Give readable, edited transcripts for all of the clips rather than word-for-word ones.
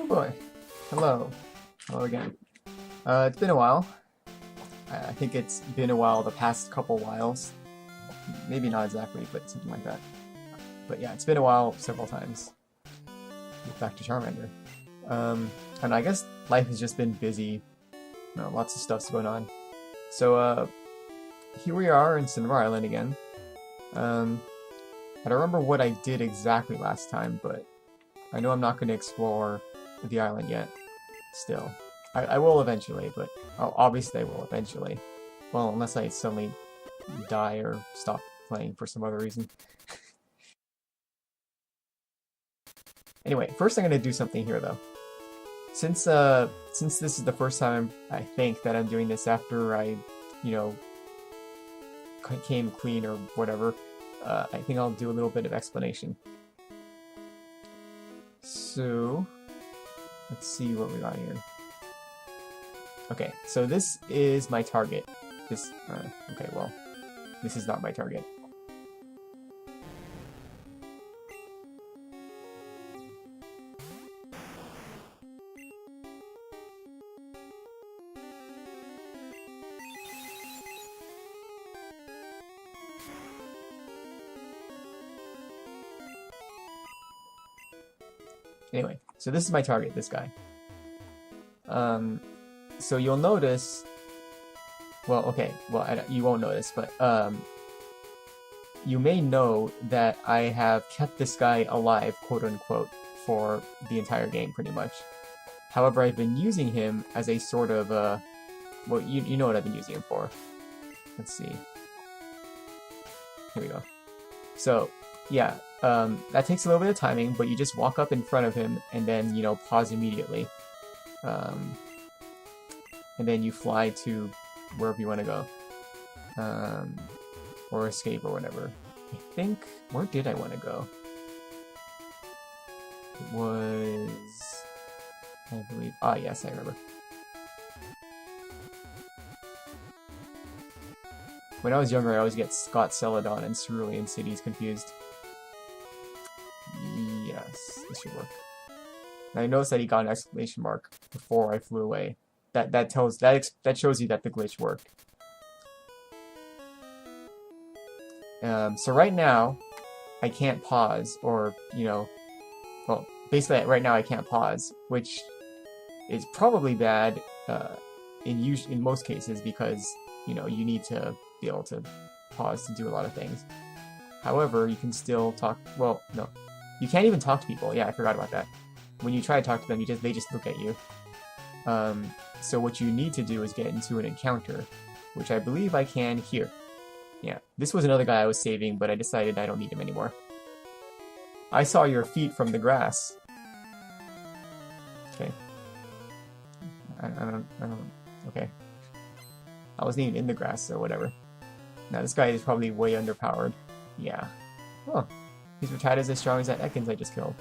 Oh boy. Hello. Hello again. It's been a while. I think it's been a while, the past couple whiles. Maybe not exactly, but something like that. But yeah, it's been a while several times. Back to Charmander. And I guess life has just been busy. Lots of stuff's going on. So, here we are in Cinema Island again. I don't remember what I did exactly last time, but I know I'm not going to explore the island yet. Still. I will eventually, but obviously I will eventually. Well, unless I suddenly die or stop playing for some other reason. Anyway, first I'm going to do something here, though. Since this is the first time, I think, that I'm doing this after I, came clean or whatever, I think I'll do a little bit of explanation. So, let's see what we got here. Okay, so this is my target. Okay, well, this is not my target. Anyway, so this is my target, this guy. So you'll notice, well, okay, well, you won't notice, but, you may know that I have kept this guy alive, quote-unquote, for the entire game, pretty much. However, I've been using him as a sort of, well, you know what I've been using him for. Let's see. Here we go. So, yeah, that takes a little bit of timing, but you just walk up in front of him and then, pause immediately. And then you fly to wherever you want to go. Or escape or whatever. I think, where did I want to go? It was, I believe, yes, I remember. When I was younger, I always get Scott Celadon and Cerulean Cities confused. Yes, this should work. And I noticed that he got an exclamation mark before I flew away. That shows you that the glitch worked. So right now, I can't pause, or well, basically right now I can't pause, which is probably bad in most cases because you need to be able to pause to do a lot of things. However, you can still talk. Well, no, you can't even talk to people. Yeah, I forgot about that. When you try to talk to them, they just look at you. So what you need to do is get into an encounter, which I believe I can here. Yeah, this was another guy I was saving, but I decided I don't need him anymore. I saw your feet from the grass. Okay. I don't, okay. I wasn't even in the grass, so whatever. Now this guy is probably way underpowered. Yeah. Oh, his Rattata is as strong as that Ekans I just killed.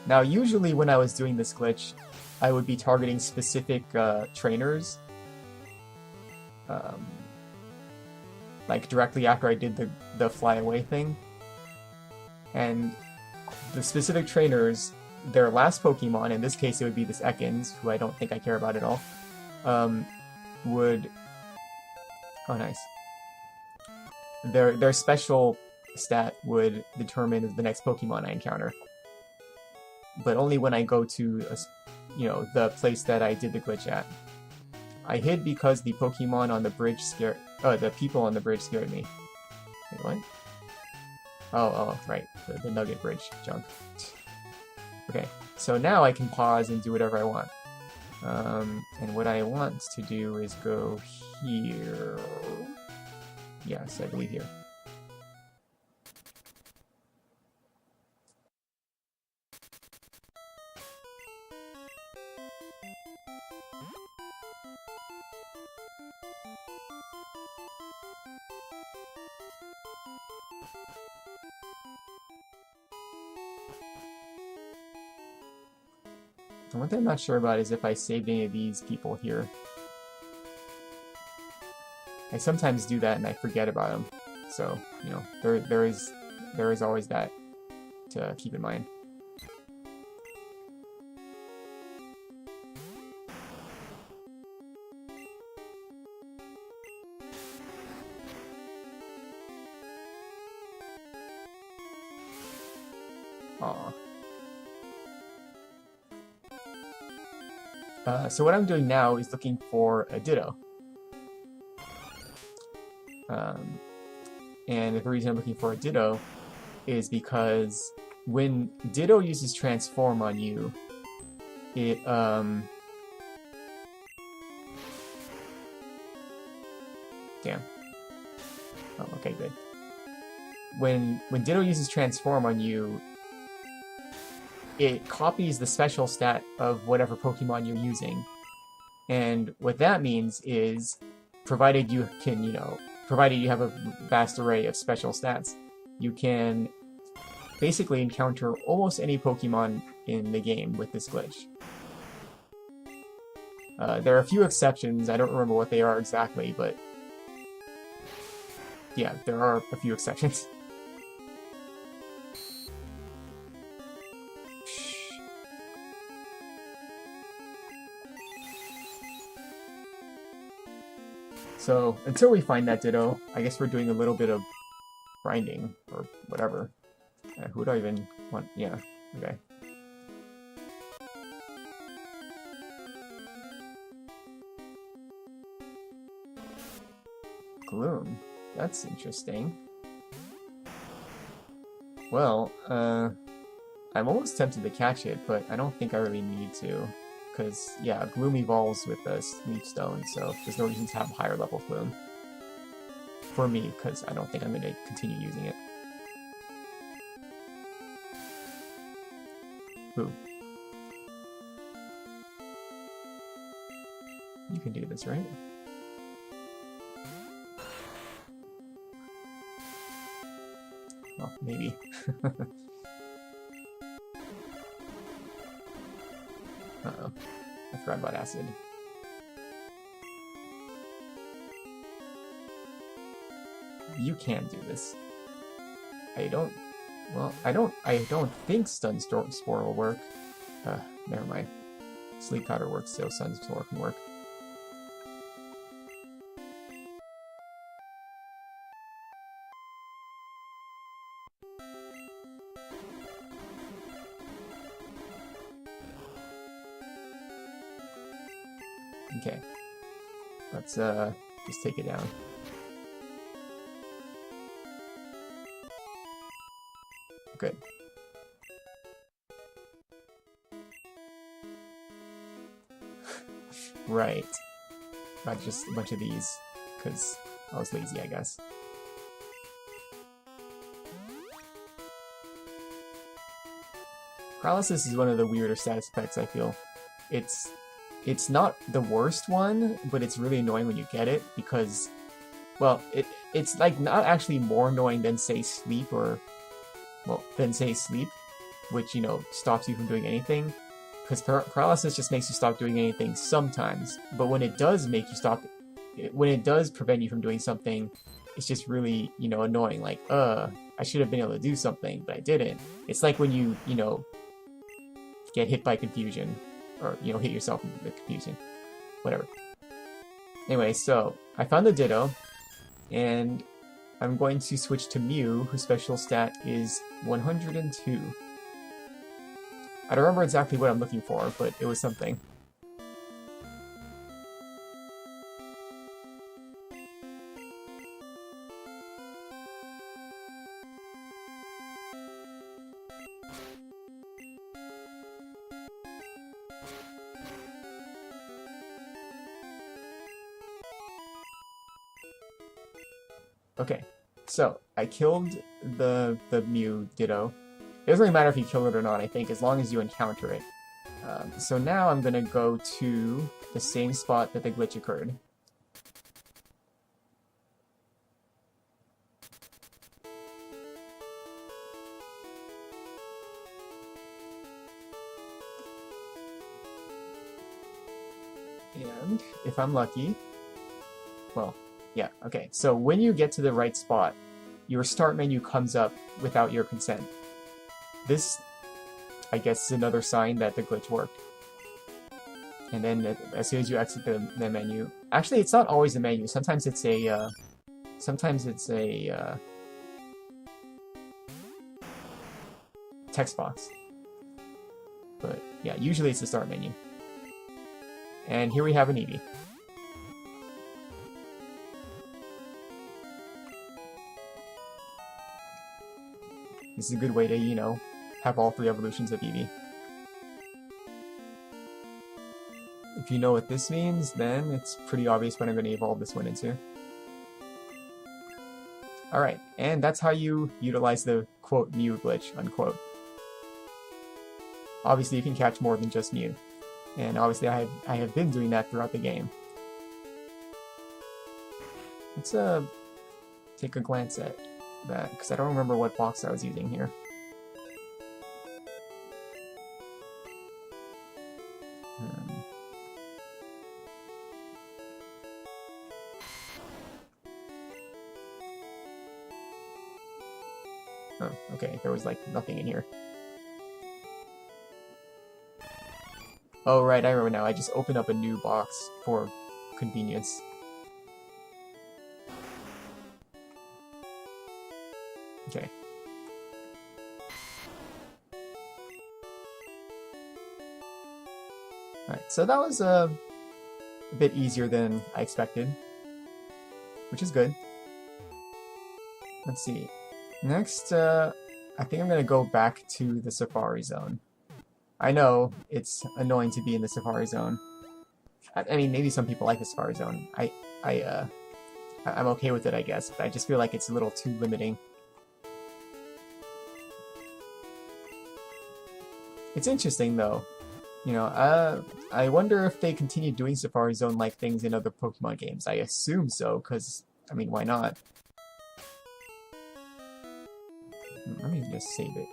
Now, usually when I was doing this glitch, I would be targeting specific trainers, like directly after I did the fly away thing. And the specific trainers, their last Pokemon, in this case it would be this Ekans, who I don't think I care about at all, would... Oh, nice. Their special stat would determine the next Pokemon I encounter. But only when I go to, the place that I did the glitch at. I hid because the Pokemon on the bridge scared... the people on the bridge scared me. Wait, what? Oh, right. The Nugget Bridge junk. Okay, so now I can pause and do whatever I want. And what I want to do is go here... Yes, I believe here. And one thing I'm not sure about is if I saved any of these people here. I sometimes do that and I forget about them. So, you know, there is always that to keep in mind. Aw. So what I'm doing now is looking for a Ditto. And the reason I'm looking for a Ditto is because when Ditto uses Transform on you, it damn. Oh, okay, good. When Ditto uses Transform on you, it copies the special stat of whatever Pokemon you're using. And what that means is, provided you can, you know, provided you have a vast array of special stats, you can basically encounter almost any Pokemon in the game with this glitch. There are a few exceptions, I don't remember what they are exactly, but yeah, there are a few exceptions. So, until we find that Ditto, I guess we're doing a little bit of grinding, or whatever. Who do I even want? Yeah, okay. Gloom. That's interesting. Well, I'm almost tempted to catch it, but I don't think I really need to. Because, yeah, Gloom evolves with the Sleep Stone, so there's no reason to have higher level Gloom. For me, because I don't think I'm going to continue using it. Ooh. You can do this, right? Well, maybe. Uh-oh. I forgot about acid. You can do this. I don't think Stun Spore will work. Never mind. Sleep Powder works, so Stun Spore can work. Okay. Let's just take it down. Good. Right. Not just a bunch of these, because I was lazy, I guess. Paralysis is one of the weirder status effects, I feel. It's not the worst one, but it's really annoying when you get it, because, well, it's like not actually more annoying than, say, sleep, or, well, than, say, sleep, which, you know, stops you from doing anything. Because paralysis just makes you stop doing anything sometimes, but when it does make you stop, when it does prevent you from doing something, it's just really, you know, annoying. Like, I should have been able to do something, but I didn't. It's like when you know, get hit by confusion, or, you know, hit yourself with confusion. Whatever. Anyway, so, I found the Ditto, and I'm going to switch to Mew, whose special stat is 102. I don't remember exactly what I'm looking for, but it was something. Okay, so I killed the Mew Ditto. It doesn't really matter if you kill it or not, I think, as long as you encounter it. So now I'm gonna go to the same spot that the glitch occurred. And if I'm lucky, well, yeah, okay. So when you get to the right spot, your start menu comes up without your consent. This, I guess, is another sign that the glitch worked. And then as soon as you exit the menu, actually it's not always a menu. Sometimes it's a text box. But yeah, usually it's the start menu. And here we have an Eevee. This is a good way to, you know, have all 3 evolutions of Eevee. If you know what this means, then it's pretty obvious what I'm going to evolve this one into. Alright, and that's how you utilize the, quote, Mew glitch, unquote. Obviously you can catch more than just Mew. And obviously I have been doing that throughout the game. Let's take a glance at that, because I don't remember what box I was using here. Oh, okay, there was like nothing in here. Oh right, I remember now, I just opened up a new box for convenience. Okay. Alright, so that was a bit easier than I expected, which is good. Let's see. Next, I think I'm gonna go back to the Safari Zone. I know it's annoying to be in the Safari Zone. I mean, maybe some people like the Safari Zone. I'm okay with it, I guess, but I just feel like it's a little too limiting. It's interesting, though. You know, I wonder if they continue doing Safari Zone-like things in other Pokemon games. I assume so, because, I mean, why not? Let me just save it.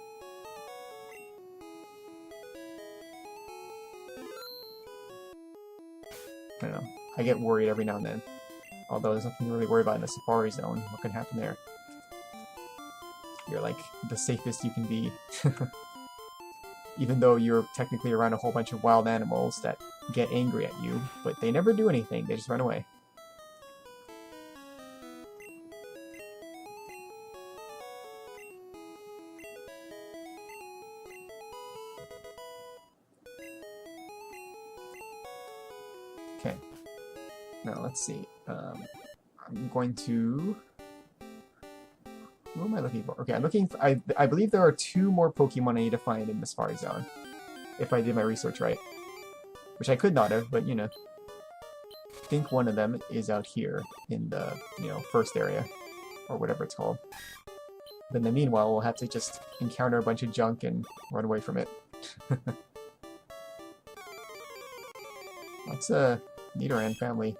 I don't know. I get worried every now and then. Although there's nothing to really worry about in the Safari Zone. What can happen there? You're like the safest you can be. Even though you're technically around a whole bunch of wild animals that get angry at you, but they never do anything, they just run away. Okay. Now let's see. I'm going to... What am I looking for? Okay, I'm looking for... I believe there are 2 more Pokemon I need to find in the Safari Zone. If I did my research right. Which I could not have, but you know. I think one of them is out here in the, you know, first area. Or whatever it's called. But in the meanwhile, we'll have to just encounter a bunch of junk and run away from it. That's a Nidoran family.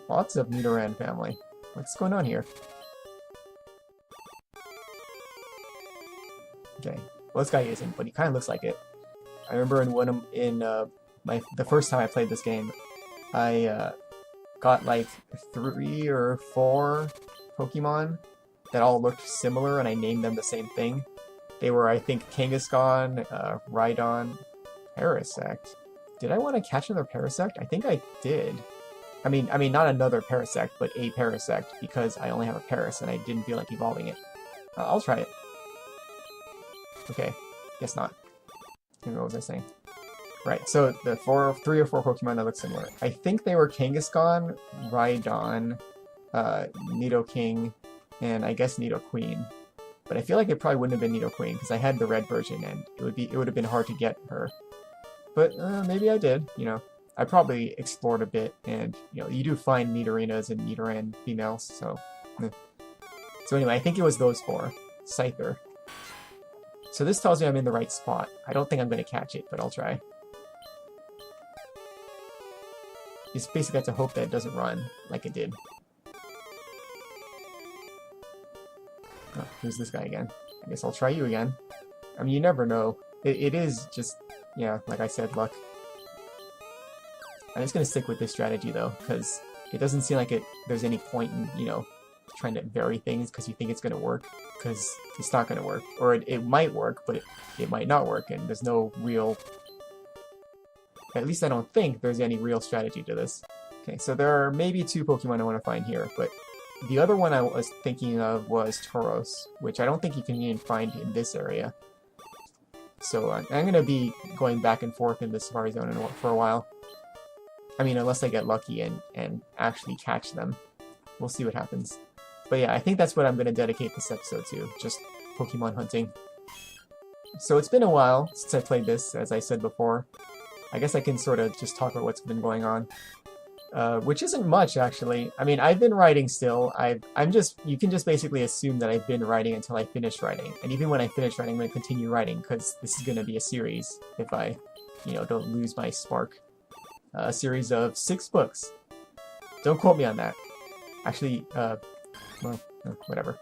Lots of Nidoran family. What's going on here? Okay, well this guy isn't, but he kind of looks like it. I remember the first time I played this game, I got like 3 or 4 Pokemon that all looked similar, and I named them the same thing. They were, I think, Kangaskhan, Rhydon, Parasect. Did I want to catch another Parasect? I think I did. I mean, not another Parasect, but a Parasect, because I only have a Paras and I didn't feel like evolving it. I'll try it. Okay, guess not. What was I saying? Right, so the 3 or 4 Pokemon that look similar. I think they were Kangaskhan, Rhydon, Nidoking, and I guess Nidoqueen. But I feel like it probably wouldn't have been Nidoqueen, because I had the red version, and it would have been hard to get her. But maybe I did, you know. I probably explored a bit, and, you know, you do find Nidorinas and Nidoran females, so... So anyway, I think it was those 4. Scyther. So this tells me I'm in the right spot. I don't think I'm going to catch it, but I'll try. Just basically have to hope that it doesn't run, like it did. Oh, who's this guy again? I guess I'll try you again. I mean, you never know. It is just, yeah, like I said, luck. I'm just gonna stick with this strategy though, because it doesn't seem like there's any point in, you know, trying to vary things because you think it's gonna work, because it's not gonna work. Or it might work, but it might not work, and there's no real... At least I don't think there's any real strategy to this. Okay, so there are maybe 2 Pokemon I want to find here, but the other one I was thinking of was Tauros, which I don't think you can even find in this area. So I'm going to be going back and forth in the Safari Zone for a while. I mean, unless I get lucky and actually catch them. We'll see what happens. But yeah, I think that's what I'm going to dedicate this episode to, just Pokemon hunting. So it's been a while since I played this, as I said before. I guess I can sort of just talk about what's been going on. Which isn't much, actually. I mean, I've been writing still. You can just basically assume that I've been writing until I finish writing. And even when I finish writing, I'm going to continue writing, because this is going to be a series, if I, you know, don't lose my spark. A series of 6 books. Don't quote me on that. Actually, well, whatever.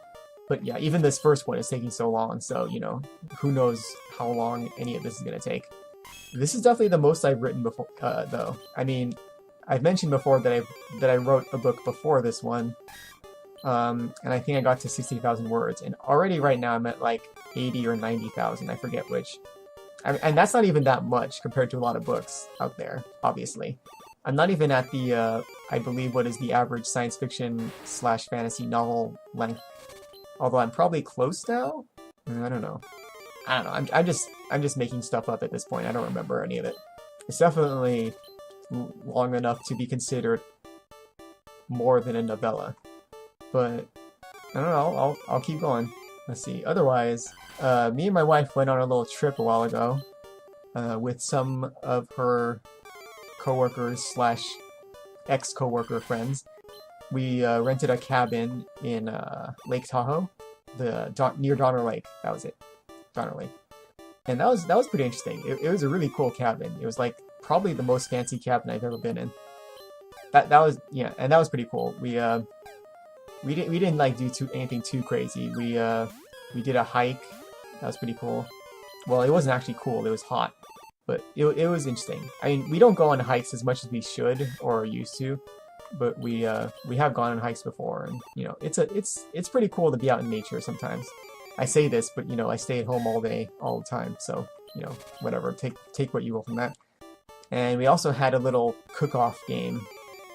But yeah, even this first one is taking so long, so, you know, who knows how long any of this is going to take. This is definitely the most I've written before, though. I mean, I've mentioned before that I wrote a book before this one, and I think I got to 60,000 words, and already right now I'm at like 80 or 90,000, I forget which. And that's not even that much compared to a lot of books out there, obviously. I'm not even at the, I believe, what is the average science fiction / fantasy novel length. Although I'm probably close now? I don't know. I'm just making stuff up at this point. I don't remember any of it. It's definitely long enough to be considered more than a novella. But I don't know, I'll keep going. Let's see. Otherwise, me and my wife went on a little trip a while ago with some of her coworkers / ex-coworker friends. We rented a cabin in Lake Tahoe, near Donner Lake. That was it, Donner Lake, and that was pretty interesting. It was a really cool cabin. It was like probably the most fancy cabin I've ever been in. That was, yeah, and that was pretty cool. We didn't like do anything too crazy. We did a hike. That was pretty cool. Well, it wasn't actually cool. It was hot, but it was interesting. I mean, we don't go on hikes as much as we should or used to, but we have gone on hikes before, and you know, it's pretty cool to be out in nature sometimes. I say this, but you know, I stay at home all day, all the time, so you know, whatever. Take what you will from that. And we also had a little cook-off game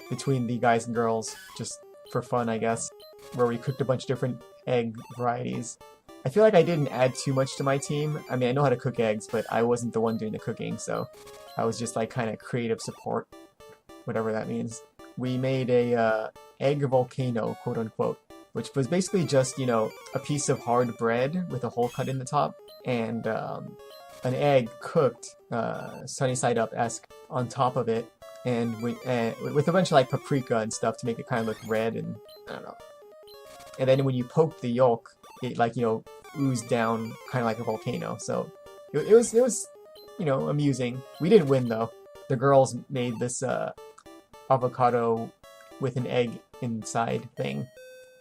between the guys and girls, just for fun, I guess, where we cooked a bunch of different egg varieties. I feel like I didn't add too much to my team. I mean, I know how to cook eggs, but I wasn't the one doing the cooking, so I was just like kind of creative support, whatever that means. We made a egg volcano, quote unquote, which was basically just, you know, a piece of hard bread with a hole cut in the top, and an egg cooked sunny side up-esque on top of it, and with a bunch of like paprika and stuff to make it kind of look red, and I don't know. And then when you poked the yolk, it, like, you know, oozed down kind of like a volcano. So it was you know, amusing. We didn't win though. The girls made this avocado with an egg inside thing,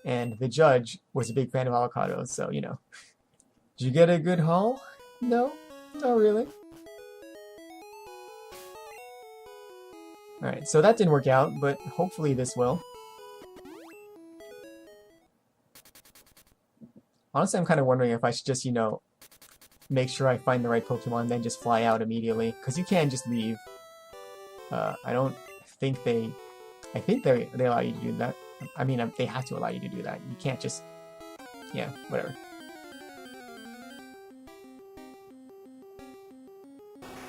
and the judge was a big fan of avocados, so you know. Did you get a good haul? No, not really. Alright, so that didn't work out, but hopefully this will. Honestly, I'm kind of wondering if I should just, you know, make sure I find the right Pokemon and then just fly out immediately, because you can just leave. I don't think I think they allow you to do that. I mean, they have to allow you to do that. You can't just... Yeah, whatever.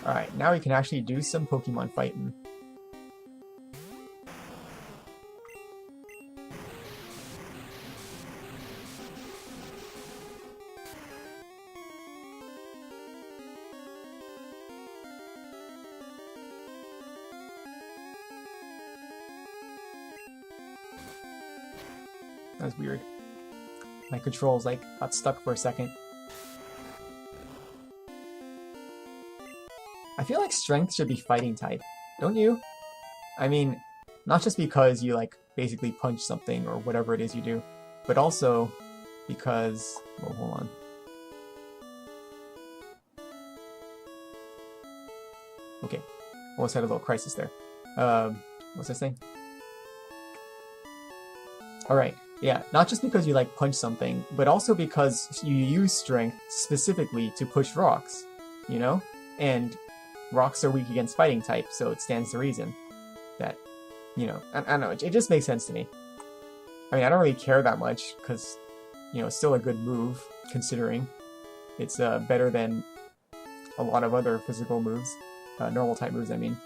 Alright, now we can actually do some Pokemon fighting. That was weird. My controls, like, got stuck for a second. I feel like Strength should be fighting type, don't you? I mean, not just because you, like, basically punch something or whatever it is you do, but also because... Well, hold on. Okay. Almost had a little crisis there. What's I saying? Alright, yeah, not just because you like punch something, but also because you use strength specifically to push rocks, you know? And rocks are weak against fighting type, so it stands to reason that, you know, I don't know, it just makes sense to me. I mean, I don't really care that much, because, you know, it's still a good move, considering it's better than a lot of other physical moves, normal type moves, I mean.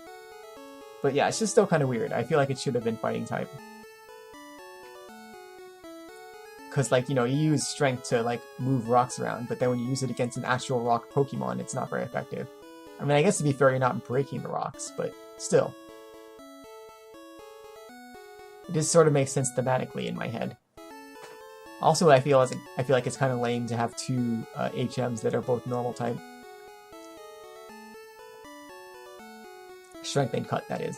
But yeah, it's just still kind of weird. I feel like it should have been fighting type. Because, like, you know, you use strength to, like, move rocks around, but then when you use it against an actual rock Pokemon, it's not very effective. I mean, I guess to be fair, you're not breaking the rocks, but still. It just sort of makes sense thematically in my head. Also, I feel like it's kind of lame to have two HMs that are both normal type. Strength and cut, that is.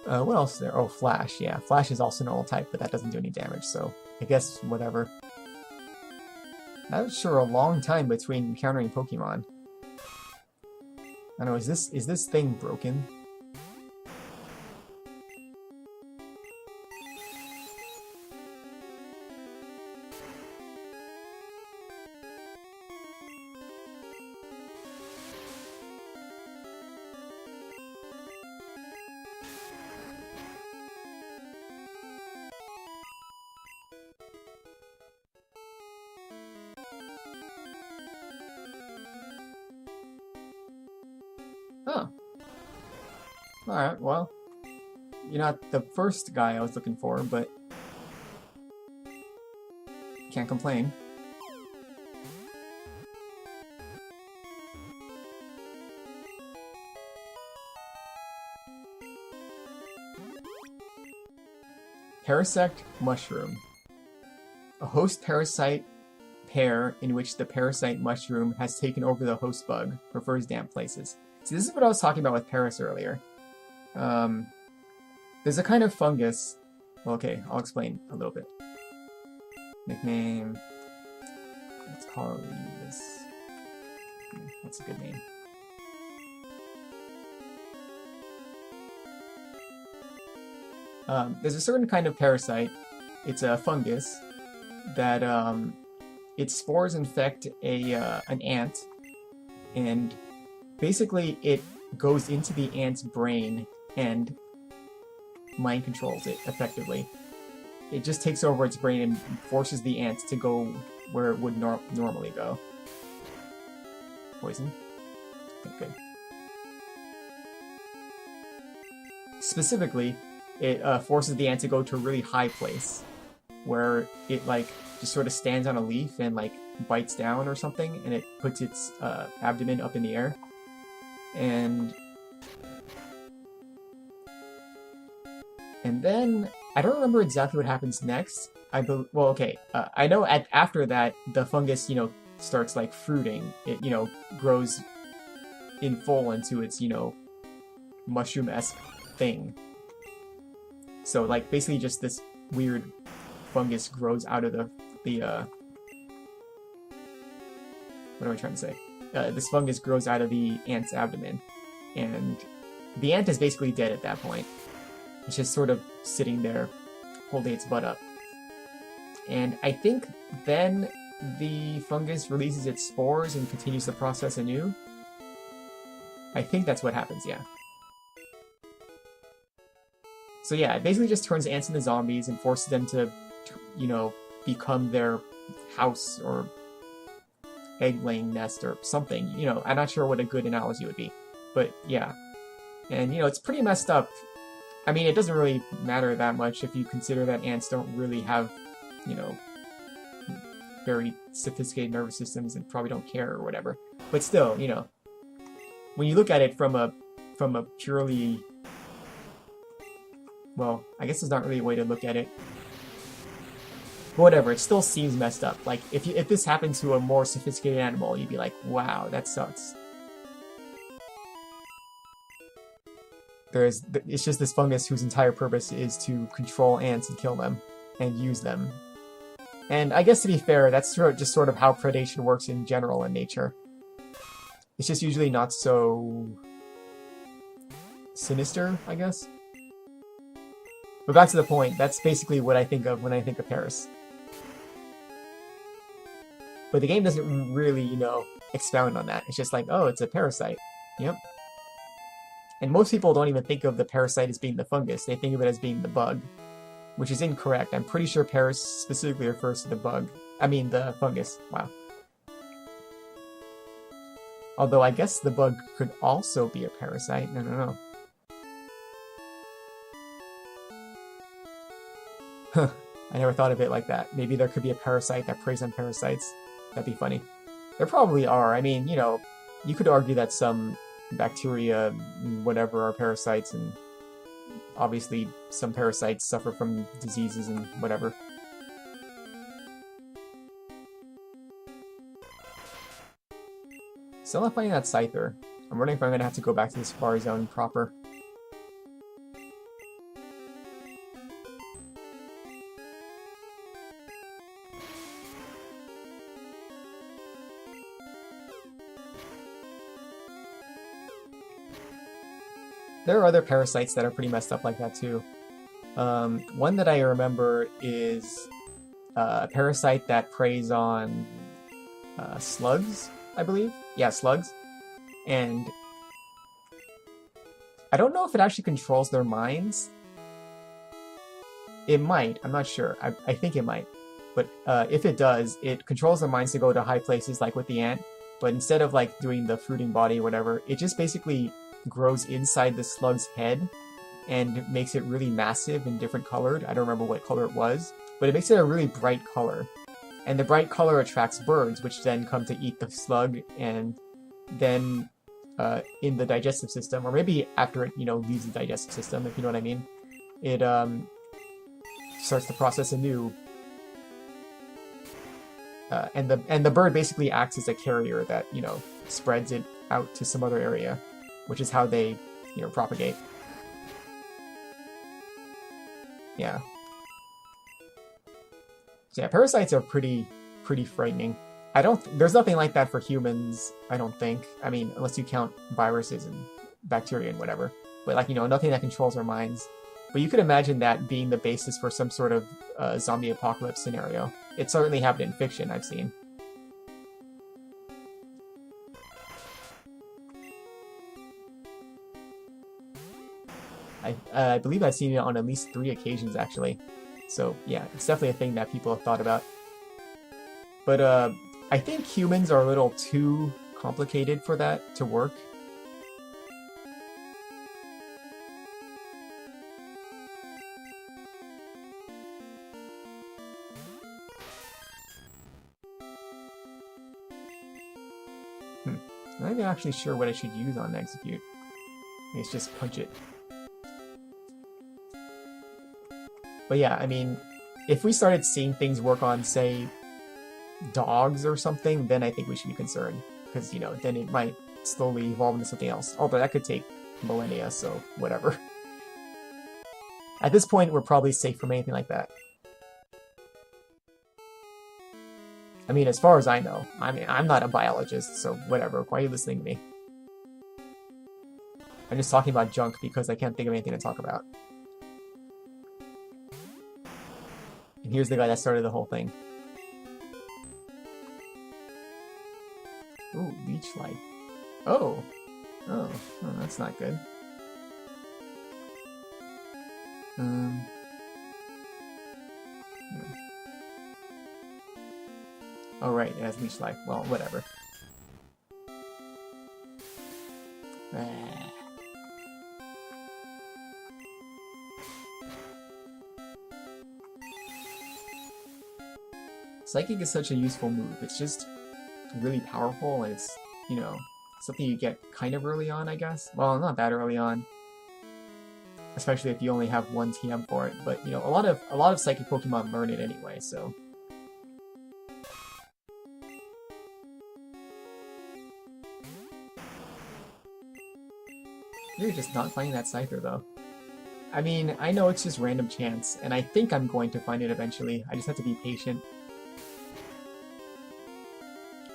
What else is there? Oh, Flash. Yeah, Flash is also normal type, but that doesn't do any damage, so I guess whatever. That was sure a long time between encountering Pokemon. I don't know, is this thing broken? Oh. Alright, well. You're not the first guy I was looking for, but... can't complain. Parasect Mushroom. A host parasite pair in which the parasite mushroom has taken over the host bug prefers damp places. See, this is what I was talking about with Paris earlier. There's a kind of fungus... Well, okay, I'll explain a little bit. Nickname... Let's call this... That's a good name. There's a certain kind of parasite. It's a fungus that its spores infect an ant, and basically it goes into the ant's brain and mind controls it effectively. It just takes over its brain and forces the ant to go where it would normally go. Poison? Okay, good. Specifically, it forces the ant to go to a really high place where it, like, just sort of stands on a leaf and, like, bites down or something, and it puts its abdomen up in the air. And then, I don't remember exactly what happens next. Well, okay, I know after that, the fungus, you know, starts, like, fruiting. It, you know, grows in full into its, you know, mushroom-esque thing. So, like, basically just this weird fungus grows out of the what am I trying to say? This fungus grows out of the ant's abdomen, and the ant is basically dead at that point. It's just sort of sitting there, holding its butt up. And I think then the fungus releases its spores and continues the process anew. I think that's what happens, yeah. So yeah, it basically just turns ants into zombies and forces them to, you know, become their house or egg-laying nest or something. You know, I'm not sure what a good analogy would be. But yeah. And, you know, it's pretty messed up. I mean, it doesn't really matter that much if you consider that ants don't really have, you know, very sophisticated nervous systems and probably don't care or whatever. But still, you know, when you look at it from a purely... Well, I guess there's not really a way to look at it. But whatever, it still seems messed up. Like, if this happened to a more sophisticated animal, you'd be like, wow, that sucks. It's just this fungus whose entire purpose is to control ants and kill them, and use them. And I guess to be fair, that's just sort of how predation works in general in nature. It's just usually not so sinister, I guess. But back to the point, that's basically what I think of when I think of Paris. But the game doesn't really, you know, expound on that. It's just like, oh, it's a parasite. Yep. And most people don't even think of the parasite as being the fungus. They think of it as being the bug, which is incorrect. I'm pretty sure Paris specifically refers to the bug. I mean, the fungus. Wow. Although I guess the bug could also be a parasite. I don't know. Huh. I never thought of it like that. Maybe there could be a parasite that preys on parasites. That'd be funny. There probably are. I mean, you know, you could argue that some bacteria, whatever, are parasites, and obviously some parasites suffer from diseases and whatever. Still not finding that Scyther. I'm wondering if I'm going to have to go back to the Safari Zone proper. There are other parasites that are pretty messed up like that too. One that I remember is a parasite that preys on slugs, I believe. Yeah, slugs. And I don't know if it actually controls their minds. It might, I'm not sure. I think it might. But if it does, it controls their minds to go to high places like with the ant. But instead of like doing the fruiting body or whatever, it just basically grows inside the slug's head and makes it really massive and different colored. I don't remember what color it was, but it makes it a really bright color. And the bright color attracts birds, which then come to eat the slug, and then in the digestive system, or maybe after it, you know, leaves the digestive system, if you know what I mean, it starts the process anew. And the bird basically acts as a carrier that, you know, spreads it out to some other area, which is how they, you know, propagate. Yeah. So yeah, parasites are pretty frightening. There's nothing like that for humans, I don't think. I mean, unless you count viruses and bacteria and whatever. But like, you know, nothing that controls our minds. But you could imagine that being the basis for some sort of zombie apocalypse scenario. It certainly happened in fiction, I've seen. I believe I've seen it on at least 3 occasions, actually. So, yeah, it's definitely a thing that people have thought about. But, I think humans are a little too complicated for that to work. I'm not even actually sure what I should use on execute. It's just punch it. But yeah, I mean, if we started seeing things work on, say, dogs or something, then I think we should be concerned. Because, you know, then it might slowly evolve into something else. Although that could take millennia, so whatever. At this point, we're probably safe from anything like that. I mean, as far as I know. I mean, I'm not a biologist, so whatever. Why are you listening to me? I'm just talking about junk because I can't think of anything to talk about. And here's the guy that started the whole thing. Ooh, leech light. Oh, that's not good. Oh right, it has leech life. Well, whatever. Psychic is such a useful move. It's just really powerful, and it's, you know, something you get kind of early on, I guess. Well, not that early on, especially if you only have 1 TM for it. But you know, a lot of Psychic Pokemon learn it anyway, so. You're just not finding that Scyther, though. I mean, I know it's just random chance, and I think I'm going to find it eventually. I just have to be patient.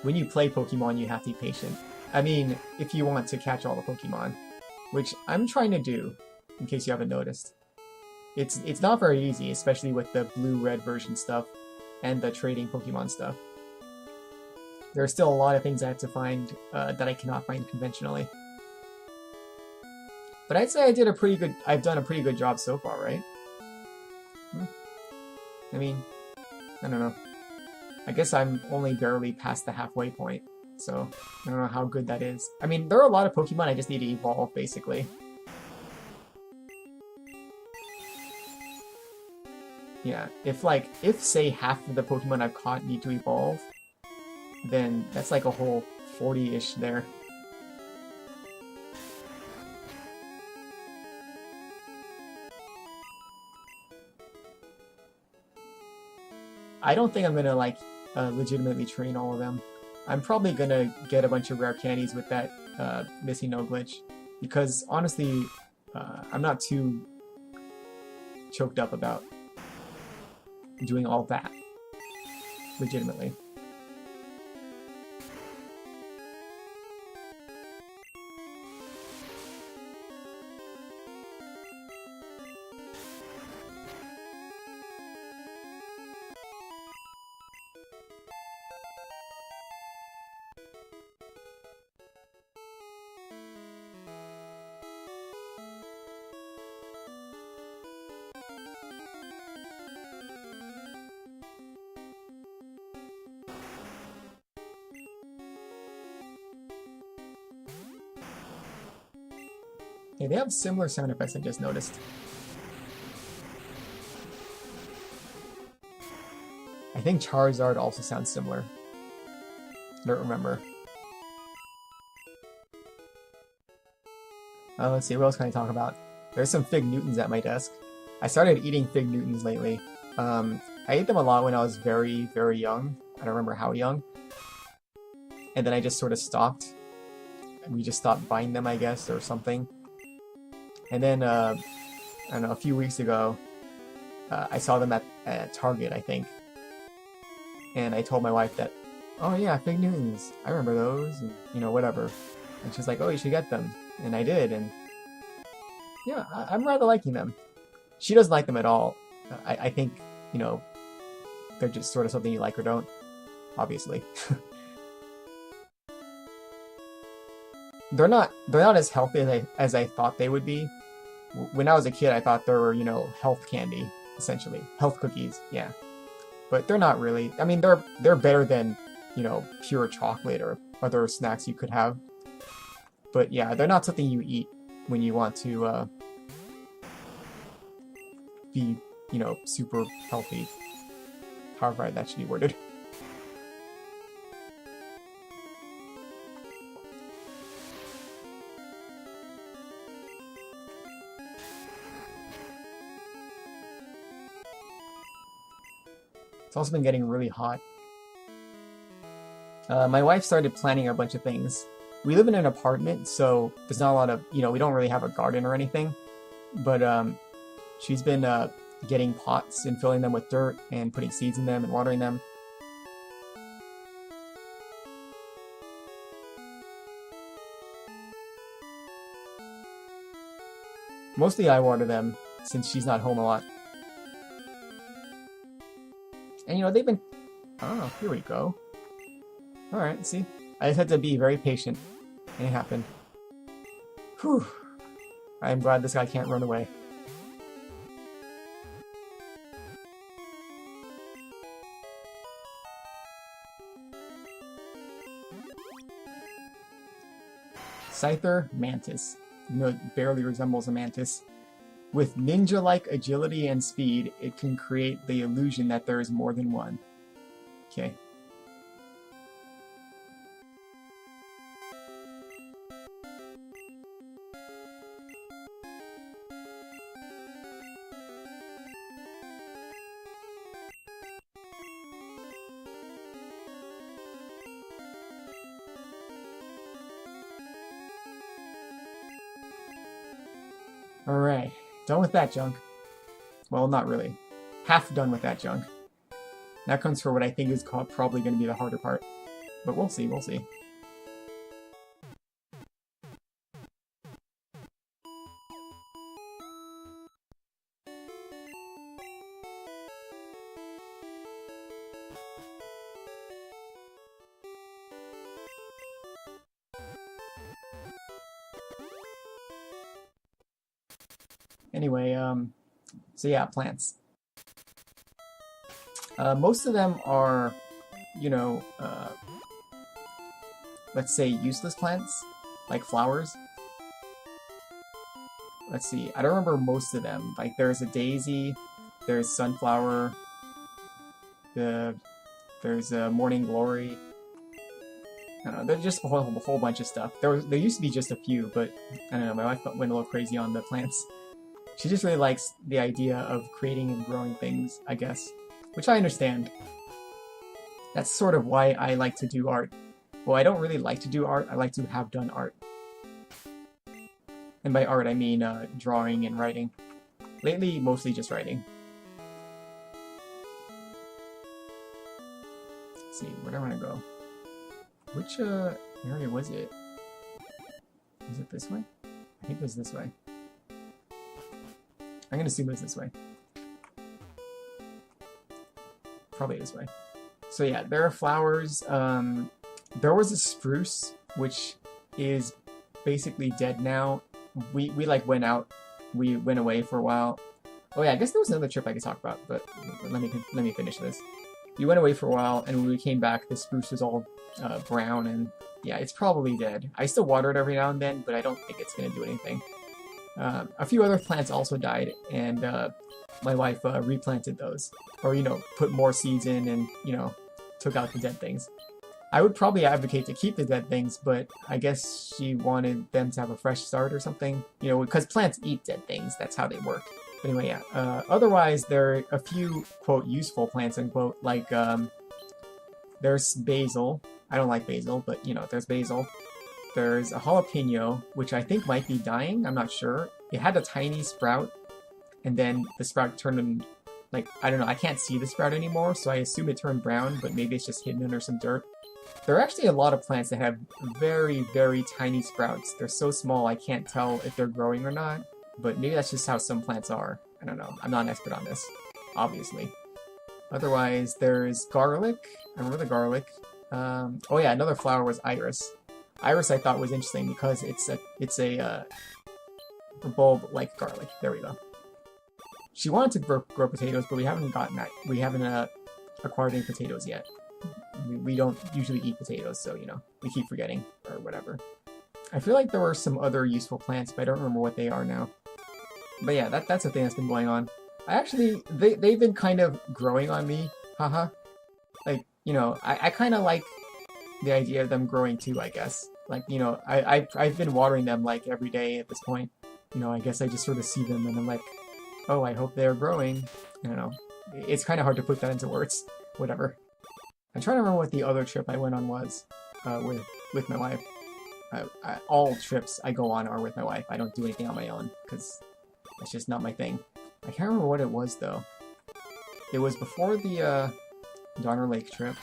When you play Pokemon, you have to be patient. I mean, if you want to catch all the Pokemon, which I'm trying to do, in case you haven't noticed. It's not very easy, especially with the blue-red version stuff and the trading Pokemon stuff. There are still a lot of things I have to find that I cannot find conventionally. But I'd say I've done a pretty good job so far, right? I mean, I don't know. I guess I'm only barely past the halfway point, so I don't know how good that is. I mean, there are a lot of Pokemon I just need to evolve, basically. Yeah, if say half of the Pokemon I've caught need to evolve, then that's like a whole 40-ish there. I don't think I'm gonna legitimately train all of them. I'm probably gonna get a bunch of rare candies with that missing no glitch, because honestly, I'm not too choked up about doing all that legitimately. Yeah, they have similar sound effects, I just noticed. I think Charizard also sounds similar. I don't remember. Let's see, what else can I talk about? There's some Fig Newtons at my desk. I started eating Fig Newtons lately. I ate them a lot when I was very, very young. I don't remember how young. And then I just sort of stopped. We just stopped buying them, I guess, or something. And then, I don't know, a few weeks ago, I saw them at Target, I think. And I told my wife that, oh yeah, Fig Newtons, I remember those, and, you know, whatever. And she's like, oh, you should get them. And I did, and yeah, I'm rather liking them. She doesn't like them at all. I think, you know, they're just sort of something you like or don't, obviously. They're not as healthy as I thought they would be. When I was a kid, I thought they were, you know, health candy, essentially. Health cookies, yeah. But they're not really. I mean, they're better than, you know, pure chocolate or other snacks you could have. But yeah, they're not something you eat when you want to be, you know, super healthy. However that should be worded. It's also been getting really hot. My wife started planning a bunch of things. We live in an apartment, so there's not a lot of, you know, we don't really have a garden or anything. But she's been getting pots and filling them with dirt and putting seeds in them and watering them. Mostly I water them, since she's not home a lot. And you know, they've been... Oh, here we go. Alright, see? I just had to be very patient. And it happened. Whew. I'm glad this guy can't run away. Scyther Mantis. You know, it barely resembles a mantis. With ninja-like agility and speed, it can create the illusion that there is more than one. Okay. Alright. Done with that junk. Well, not really. Half done with that junk. That comes for what I think is probably going to be the harder part. But we'll see, we'll see. Anyway, so yeah, plants. Most of them are, you know, let's say useless plants, like flowers. Let's see, I don't remember most of them. Like there's a daisy, there's sunflower, there's a morning glory. I don't know, there's just a whole bunch of stuff. There used to be just a few, but I don't know, my wife went a little crazy on the plants. She just really likes the idea of creating and growing things, I guess. Which I understand. That's sort of why I like to do art. Well, I don't really like to do art, I like to have done art. And by art, I mean drawing and writing. Lately, mostly just writing. Let's see, where do I want to go? Which area was it? Was it this way? I think it was this way. I'm gonna assume it was this way. Probably this way. So yeah, there are flowers. There was a spruce, which is basically dead now. We like went out. We went away for a while. Oh yeah, I guess there was another trip I could talk about, but let me finish this. We went away for a while, and when we came back, the spruce was all brown, and yeah, it's probably dead. I still water it every now and then, but I don't think it's gonna do anything. A few other plants also died, and my wife replanted those, or you know, put more seeds in, and you know, took out the dead things. I would probably advocate to keep the dead things, but I guess she wanted them to have a fresh start or something. You know, because plants eat dead things. That's how they work. But anyway, yeah. Otherwise, there are a few, quote, useful plants, unquote, like, there's basil. I don't like basil, but, you know, there's basil. There's a jalapeno, which I think might be dying. I'm not sure. It had a tiny sprout, and then the sprout turned, like, I don't know. I can't see the sprout anymore, so I assume it turned brown, but maybe it's just hidden under some dirt. There are actually a lot of plants that have very, very tiny sprouts. They're so small I can't tell if they're growing or not, but maybe that's just how some plants are. I don't know. I'm not an expert on this, obviously. Otherwise, there's garlic. I remember the garlic. Oh yeah, another flower was iris. Iris I thought was interesting because it's a bulb like garlic. There we go. She wanted to grow potatoes, but we haven't gotten that. We haven't acquired any potatoes yet. We don't usually eat potatoes, so, you know, we keep forgetting, or whatever. I feel like there were some other useful plants, but I don't remember what they are now. But yeah, that's a thing that's been going on. I actually, they've been kind of growing on me, haha. Like, you know, I kind of like the idea of them growing too, I guess. Like, you know, I've been watering them, like, every day at this point. You know, I guess I just sort of see them and I'm like, oh, I hope they're growing. I don't know. It's kind of hard to put that into words. Whatever. I'm trying to remember what the other trip I went on was with my wife. All trips I go on are with my wife. I don't do anything on my own, because that's just not my thing. I can't remember what it was, though. It was before the Donner Lake trip.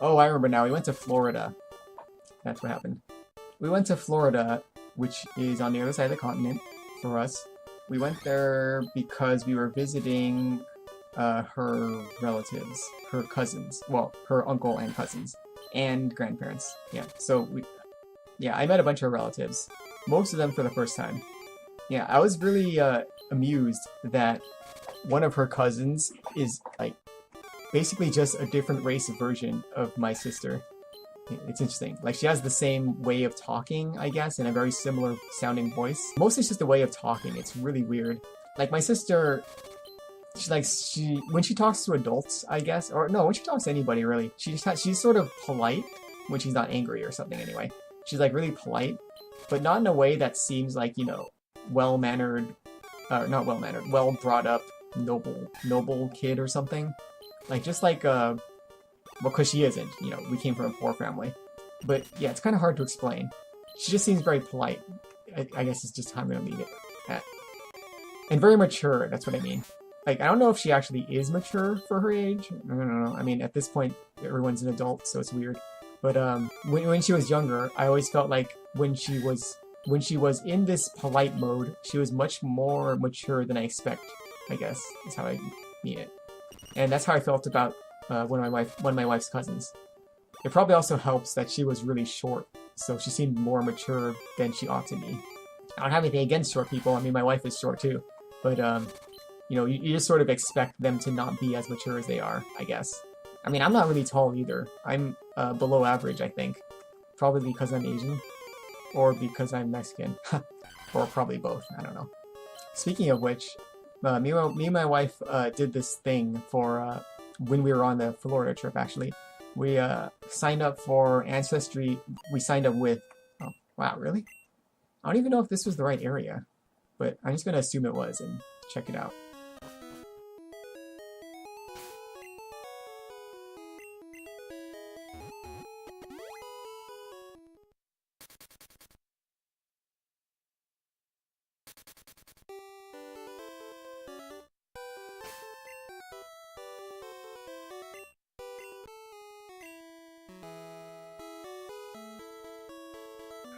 Oh, I remember now. We went to Florida. That's what happened. We went to Florida, which is on the other side of the continent for us. We went there because we were visiting her relatives, her cousins, well, her uncle and cousins, and grandparents. Yeah, so I met a bunch of relatives, most of them for the first time. Yeah, I was really amused that one of her cousins is, like, basically just a different race version of my sister. It's interesting. Like, she has the same way of talking, I guess, and a very similar sounding voice. Mostly it's just a way of talking. It's really weird. Like, my sister, when she talks to adults, I guess, or no, when she talks to anybody, really, she's sort of polite when she's not angry or something, anyway. She's, like, really polite, but not in a way that seems like, you know, well-mannered, not well-mannered, well-brought-up, noble kid or something. Like, just like, well, because she isn't, you know, we came from a poor family. But, yeah, it's kind of hard to explain. She just seems very polite. I guess it's just how I'm going to leave it at. And very mature, that's what I mean. Like, I don't know if she actually is mature for her age. I don't know. I mean, at this point, everyone's an adult, so it's weird. But when she was younger, I always felt like when she was in this polite mode, she was much more mature than I expect, I guess, is how I mean it. And that's how I felt about one of my wife's cousins. It probably also helps that she was really short, so she seemed more mature than she ought to be. I don't have anything against short people. I mean, my wife is short too, but you know, you just sort of expect them to not be as mature as they are, I guess. I mean, I'm not really tall either. I'm below average, I think. Probably because I'm Asian, or because I'm Mexican, or probably both. I don't know. Speaking of which, me and my wife did this thing for when we were on the Florida trip. Actually, we signed up for Ancestry. We signed up with. Oh wow, really? I don't even know if this was the right area, but I'm just gonna assume it was and check it out.